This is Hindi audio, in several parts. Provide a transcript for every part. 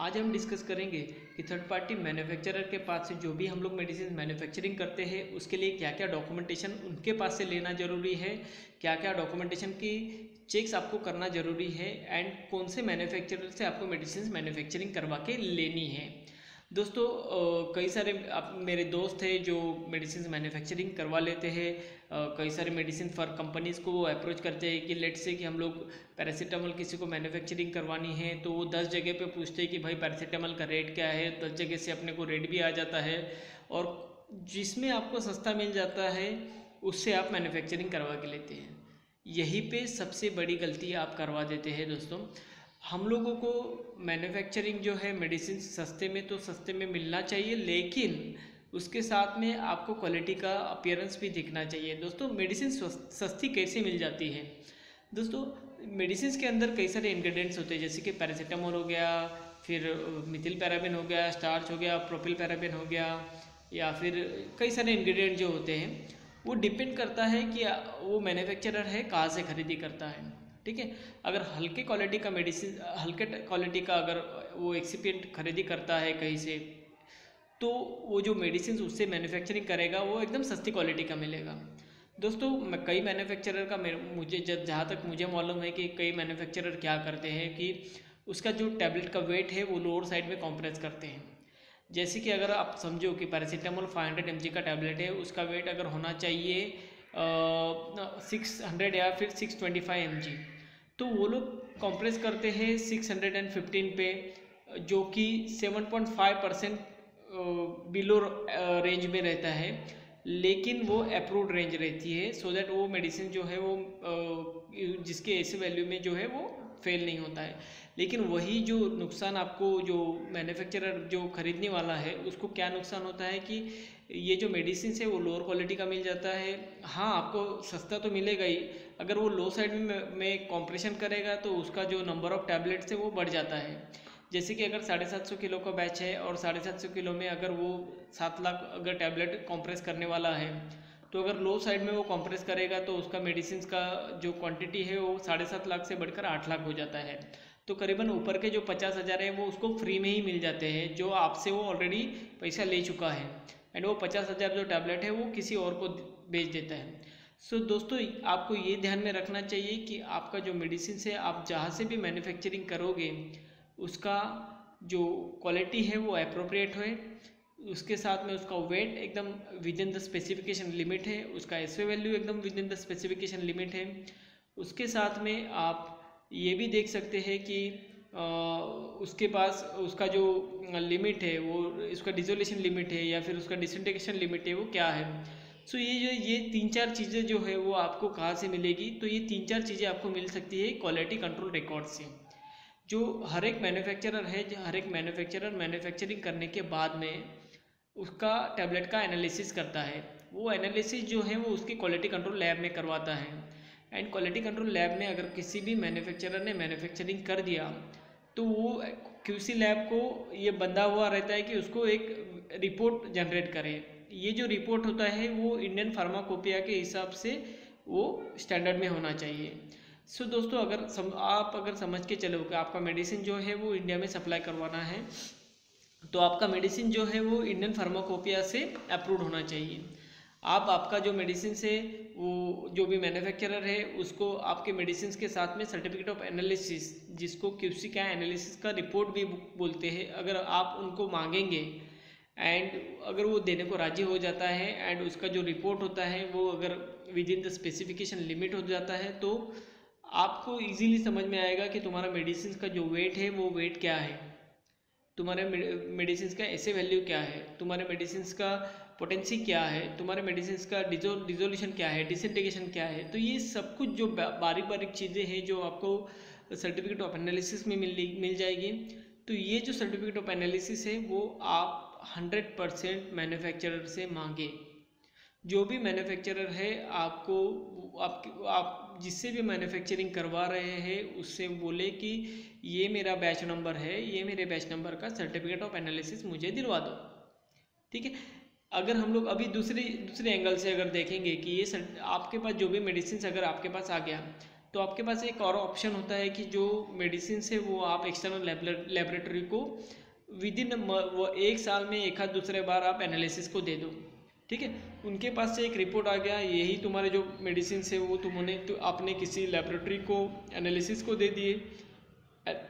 आज हम डिस्कस करेंगे कि थर्ड पार्टी मैन्युफैक्चरर के पास से जो भी हम लोग मेडिसिन मैन्युफैक्चरिंग करते हैं उसके लिए क्या क्या डॉक्यूमेंटेशन उनके पास से लेना ज़रूरी है, क्या क्या डॉक्यूमेंटेशन की चेक्स आपको करना ज़रूरी है एंड कौन से मैन्युफैक्चरर से आपको मेडिसिन मैन्युफैक्चरिंग करवा के लेनी है। दोस्तों कई सारे मेरे दोस्त हैं जो मेडिसिन मैन्युफैक्चरिंग करवा लेते हैं। कई सारे मेडिसिन फॉर कंपनीज़ को वो अप्रोच करते हैं कि लेट्स से कि हम लोग पैरासीटामोल किसी को मैन्युफैक्चरिंग करवानी है तो वो 10 जगह पे पूछते हैं कि भाई पैरासीटामोल का रेट क्या है। 10 जगह से अपने को रेट भी आ जाता है और जिसमें आपको सस्ता मिल जाता है उससे आप मैन्युफैक्चरिंग करवा के लेते हैं। यहीं पे सबसे बड़ी गलती आप करवा देते हैं दोस्तों। हम लोगों को मैन्युफैक्चरिंग जो है मेडिसिन सस्ते में तो सस्ते में मिलना चाहिए, लेकिन उसके साथ में आपको क्वालिटी का अपीयरेंस भी दिखना चाहिए। दोस्तों मेडिसिन सस्ती कैसे मिल जाती है? दोस्तों मेडिसिन के अंदर कई सारे इंग्रेडिएंट्स होते हैं, जैसे कि पैरासीटामोल हो गया, फिर मिथिल पैराबिन हो गया, स्टार्च हो गया, प्रोपिल पैराबिन हो गया, या फिर कई सारे इंग्रेडिएंट जो होते हैं वो डिपेंड करता है कि वो मैन्युफैक्चरर है कहाँ से खरीदी करता है। ठीक है, अगर हल्के क्वालिटी का मेडिसिन, हल्के क्वालिटी का अगर वो एक्सिपिएंट खरीदी करता है कहीं से, तो वो जो मेडिसिन उससे मैन्युफैक्चरिंग करेगा वो एकदम सस्ती क्वालिटी का मिलेगा। दोस्तों कई मैन्युफैक्चरर का मुझे जहाँ तक मुझे मालूम है कि कई मैन्युफैक्चरर क्या करते हैं कि उसका जो टैबलेट का वेट है वो लोअर साइड में कॉम्प्रेस करते हैं। जैसे कि अगर आप समझो कि पैरासीटामोल 500 mg का टैबलेट है, उसका वेट अगर होना चाहिए 600 या फिर 625 mg, तो वो लोग कॉम्प्रेस करते हैं 615 पे, जो कि 7.5% बिलो रेंज में रहता है, लेकिन वो अप्रूव्ड रेंज रहती है, सो दैट वो मेडिसिन जो है वो जिसके ऐसे वैल्यू में जो है वो फेल नहीं होता है। लेकिन वही जो नुकसान आपको जो मैन्युफैक्चरर जो खरीदने वाला है उसको क्या नुकसान होता है कि ये जो मेडिसिन है वो लोअर क्वालिटी का मिल जाता है। हाँ, आपको सस्ता तो मिलेगा ही, अगर वो लो साइड में कॉम्प्रेशन करेगा तो उसका जो नंबर ऑफ़ टैबलेट्स है वो बढ़ जाता है। जैसे कि अगर 750 किलो का बैच है और 750 किलो में अगर वो 7 लाख अगर टैबलेट कॉम्प्रेस करने वाला है, तो अगर लो साइड में वो कॉम्प्रेस करेगा तो उसका मेडिसिन का जो क्वांटिटी है वो 7.5 लाख से बढ़कर 8 लाख हो जाता है। तो करीबन ऊपर के जो 50,000 है वो उसको फ्री में ही मिल जाते हैं, जो आपसे वो ऑलरेडी पैसा ले चुका है, एंड वो 50,000 जो टैबलेट है वो किसी और को बेच देता है। सो दोस्तों आपको ये ध्यान में रखना चाहिए कि आपका जो मेडिसिन है आप जहाँ से भी मैन्युफैक्चरिंग करोगे उसका जो क्वालिटी है वो अप्रोप्रिएट होए, उसके साथ में उसका वेट एकदम with in the specification limit है, उसका एसओ वैल्यू एकदम with in the specification limit है। उसके साथ में आप ये भी देख सकते हैं कि उसके पास उसका जो लिमिट है वो उसका डिसोल्यूशन लिमिट है या फिर उसका डिसइंटीग्रेशन लिमिट है वो क्या है। सो ये 3-4 चीज़ें जो है वो आपको कहाँ से मिलेगी, तो ये 3-4 चीज़ें आपको मिल सकती है क्वालिटी कंट्रोल रिकॉर्ड से। जो हर एक मैन्युफैक्चरर है, हर एक मैन्युफैक्चरर मैन्युफैक्चरिंग करने के बाद में उसका टैबलेट का एनालिसिस करता है। वो एनालिसिस जो है वो उसकी क्वालिटी कंट्रोल लैब में करवाता है, एंड क्वालिटी कंट्रोल लैब में अगर किसी भी मैन्युफैक्चरर ने मैन्युफैक्चरिंग कर दिया तो वो क्यूसी लैब को ये बंधा हुआ रहता है कि उसको एक रिपोर्ट जनरेट करे। ये जो रिपोर्ट होता है वो इंडियन फार्माकोपिया के हिसाब से वो स्टैंडर्ड में होना चाहिए। सो दोस्तों अगर आप समझ के चलो कि आपका मेडिसिन जो है वो इंडिया में सप्लाई करवाना है, तो आपका मेडिसिन जो है वो इंडियन फार्माकोपिया से अप्रूव्ड होना चाहिए। आप आपका जो मेडिसिन है वो जो भी मैन्युफैक्चरर है उसको आपके मेडिसिन के साथ में सर्टिफिकेट ऑफ एनालिसिस, जिसको क्यूसी का एनालिसिस का रिपोर्ट भी बोलते हैं, अगर आप उनको मांगेंगे एंड अगर वो देने को राजी हो जाता है एंड उसका जो रिपोर्ट होता है वो अगर with in the specification limit हो जाता है, तो आपको इजीली समझ में आएगा कि तुम्हारा मेडिसिन का जो वेट है वो वेट क्या है, तुम्हारे मेडिसिन का ऐसे वैल्यू क्या है, तुम्हारे मेडिसिन का पोटेंसी क्या है, तुम्हारे मेडिसिन का डिसोल्यूशन क्या है, डिसइंटीग्रेशन क्या है। तो ये सब कुछ जो बारीक बारीक चीज़ें हैं जो आपको सर्टिफिकेट ऑफ एनालिसिस में मिल जाएगी। तो ये जो सर्टिफिकेट ऑफ एनालिसिस है वो आप 100% मैन्युफैक्चरर से मांगे। जो भी मैन्युफैक्चरर है आपको आप जिससे भी मैन्युफैक्चरिंग करवा रहे हैं उससे बोले कि ये मेरा बैच नंबर है, ये मेरे बैच नंबर का सर्टिफिकेट ऑफ एनालिसिस मुझे दिलवा दो। ठीक है, अगर हम लोग अभी दूसरे एंगल से अगर देखेंगे कि ये आपके पास जो भी मेडिसिन अगर आपके पास आ गया तो आपके पास एक और ऑप्शन होता है कि जो मेडिसिन है वो आप एक्सटर्नल लेबोरेटरी को विद इन वो 1 साल में एक आध दूसरे बार आप एनालिसिस को दे दो, ठीक है। उनके पास से एक रिपोर्ट आ गया, यही तुम्हारे जो मेडिसिन है वो आपने किसी लेबोरेटरी को एनालिसिस को दे दिए,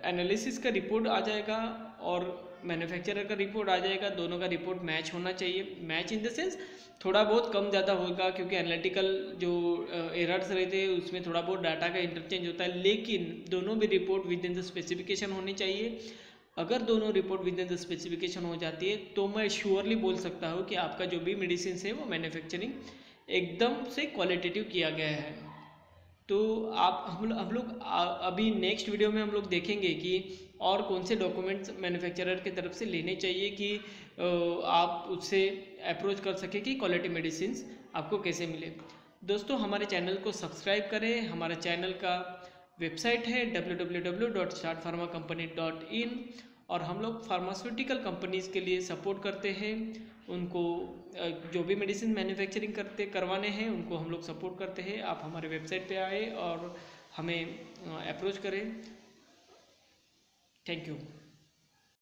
एनालिसिस का रिपोर्ट आ जाएगा और मैन्युफैक्चरर का रिपोर्ट आ जाएगा, दोनों का रिपोर्ट मैच होना चाहिए। मैच इन द सेंस थोड़ा बहुत कम ज़्यादा होगा क्योंकि एनालिटिकल जो एरर्स रहते हैं उसमें थोड़ा बहुत डाटा का इंटरचेंज होता है, लेकिन दोनों भी report with in the specification होनी चाहिए। अगर दोनों report with in the specification हो जाती है तो मैं श्योरली बोल सकता हूँ कि आपका जो भी मेडिसिन है वो मैन्युफैक्चरिंग एकदम से क्वालिटेटिव किया गया है। तो आप हम लोग अभी नेक्स्ट वीडियो में हम लोग देखेंगे कि और कौन से डॉक्यूमेंट्स मैन्युफैक्चरर की तरफ से लेने चाहिए कि आप उससे अप्रोच कर सके कि क्वालिटी मेडिसिन आपको कैसे मिले। दोस्तों हमारे चैनल को सब्सक्राइब करें, हमारे चैनल का वेबसाइट है www.startpharmacompany.in और हम लोग फार्मास्यूटिकल कंपनीज़ के लिए सपोर्ट करते हैं, उनको जो भी मेडिसिन मैन्युफैक्चरिंग करवाने हैं उनको हम लोग सपोर्ट करते हैं। आप हमारे वेबसाइट पे आए और हमें अप्रोच करें। Thank you.